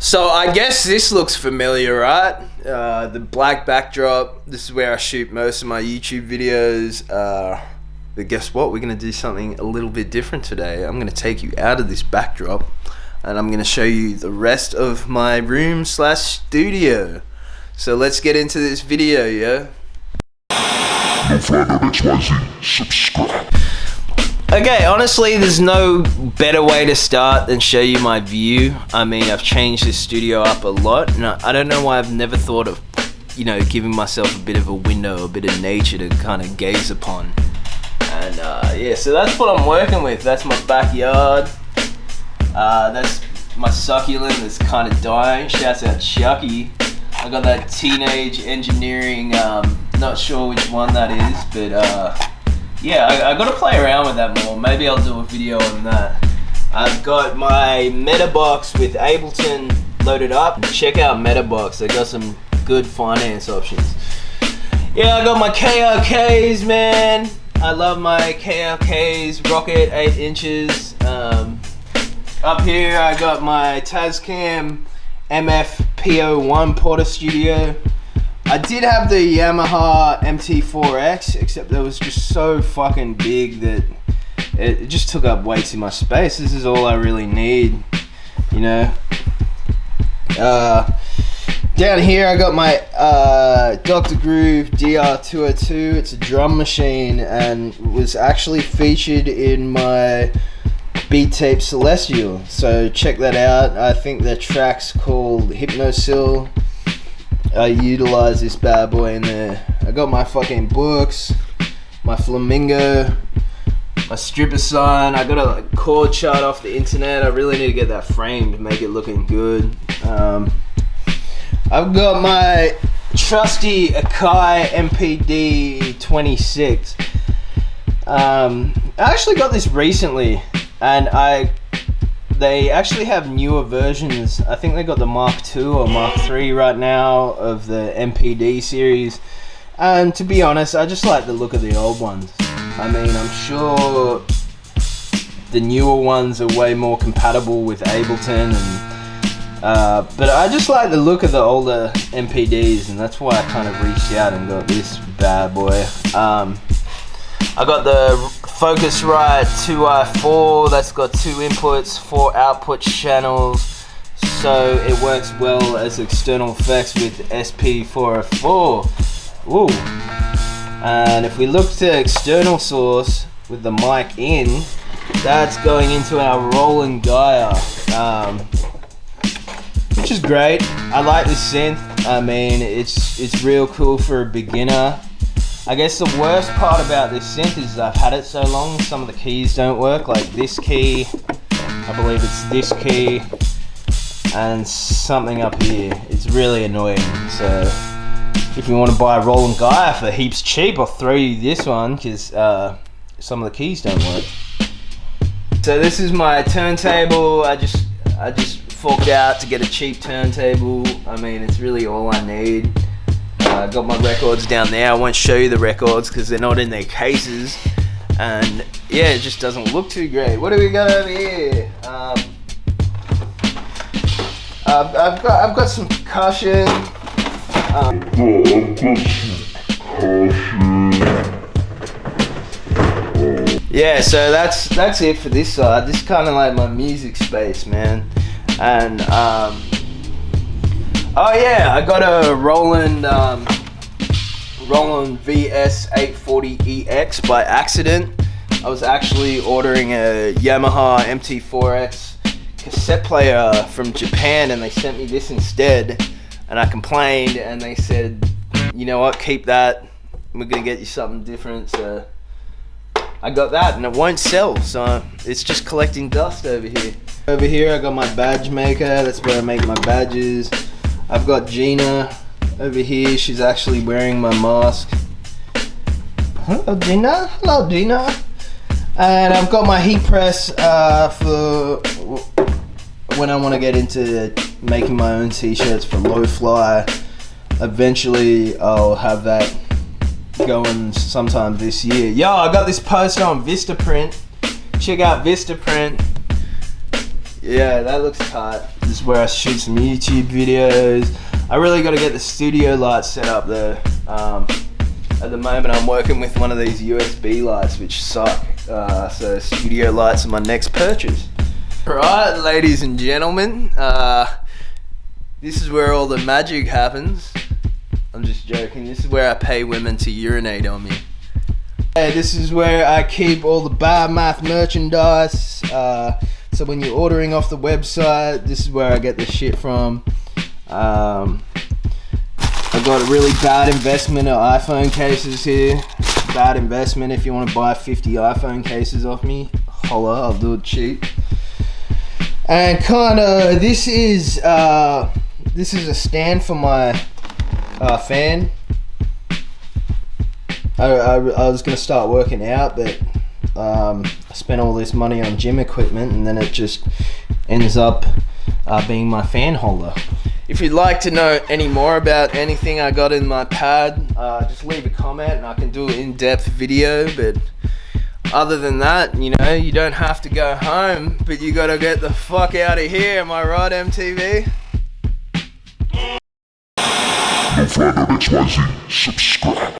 So I guess this looks familiar, right? The black backdrop. This is where I shoot most of my YouTube videos. But guess what? We're gonna do something a little bit different today. I'm gonna take you out of this backdrop and I'm gonna show you the rest of my room / studio. So let's get into this video, yeah? Subscribe. Okay, honestly, there's no better way to start than show you my view. I mean, I've changed this studio up a lot, and I don't know why I've never thought of, you know, giving myself a bit of a window, a bit of nature to kind of gaze upon. And yeah, so that's what I'm working with. That's my backyard. That's my succulent that's kind of dying. Shouts out Chucky. I got that teenage engineering, not sure which one that is, but yeah, I gotta play around with that more. Maybe I'll do a video on that. I've got my Metabox with Ableton loaded up. Check out Metabox, they got some good finance options. Yeah, I got my KRKs, man. I love my KRKs, Rocket 8 inches. Up here I got my Tascam MF-P01 Porta Studio. I did have the Yamaha MT4X, except that was just so fucking big that it just took up way too much space. This is all I really need, you know. Down here I got my Dr. Groove DR202. It's a drum machine and was actually featured in my beat tape Celestial, so check that out. I think the track's called Hypnosil. I utilize this bad boy in there. I got my fucking books, my flamingo, my stripper sign. I got a chord chart off the internet. I really need to get that framed, make it looking good. I've got my trusty Akai MPD 26. I actually got this recently, and they actually have newer versions. I think they got the Mark II or Mark III right now of the MPD series. And to be honest, I just like the look of the old ones. I mean, I'm sure the newer ones are way more compatible with Ableton, and but I just like the look of the older MPDs, and that's why I kind of reached out and got this bad boy. I got the Focusrite 2i4, that's got 2 inputs, 4 output channels, so it works well as external effects with SP404. Ooh. And if we look to external source with the mic in, that's going into our Roland Gaia, which is great. I like this synth. I mean, it's real cool for a beginner. I guess the worst part about this synth is I've had it so long, some of the keys don't work, like this key, I believe it's this key, and something up here. It's really annoying, so if you want to buy a Roland Gaia for heaps cheap, I'll throw you this one, because some of the keys don't work. So this is my turntable. I just forked out to get a cheap turntable. I mean, it's really all I need. I got my records down there. I won't show you the records because they're not in their cases, and yeah, it just doesn't look too great. What do we got over here? I've got some percussion. Yeah, so that's it for this side. This is kind of like my music space, man. And oh yeah, I got a Roland VS840EX by accident. I was actually ordering a Yamaha MT4X cassette player from Japan, and they sent me this instead. And I complained, and they said, you know what, keep that. We're gonna get you something different. So I got that, and it won't sell. So it's just collecting dust over here. Over here, I got my badge maker. That's where I make my badges. I've got Gina over here. She's actually wearing my mask. Hello, Gina. Hello, Gina. And I've got my heat press for when I want to get into making my own t-shirts for low fly. Eventually, I'll have that going sometime this year. Yo, I got this poster on Vistaprint. Check out Vistaprint. Yeah, that looks tight. This is where I shoot some YouTube videos. I really got to get the studio lights set up though. At the moment I'm working with one of these USB lights which suck. So studio lights are my next purchase. Right, ladies and gentlemen, this is where all the magic happens. I'm just joking. This is where I pay women to urinate on me. Hey, this is where I keep all the Bad Math merchandise. So when you're ordering off the website, this is where I get the shit from. I've got a really bad investment of iPhone cases here. Bad investment. If you want to buy 50 iPhone cases off me, holla, I'll do it cheap. And kinda, this is a stand for my fan. I was gonna start working out, but I spent all this money on gym equipment, and then it just ends up being my fan holder. If you'd like to know any more about anything I got in my pad, just leave a comment and I can do an in-depth video. But other than that, you know, you don't have to go home, but you gotta get the fuck out of here. Am I right, MTV? Don't find out XYZ, subscribe.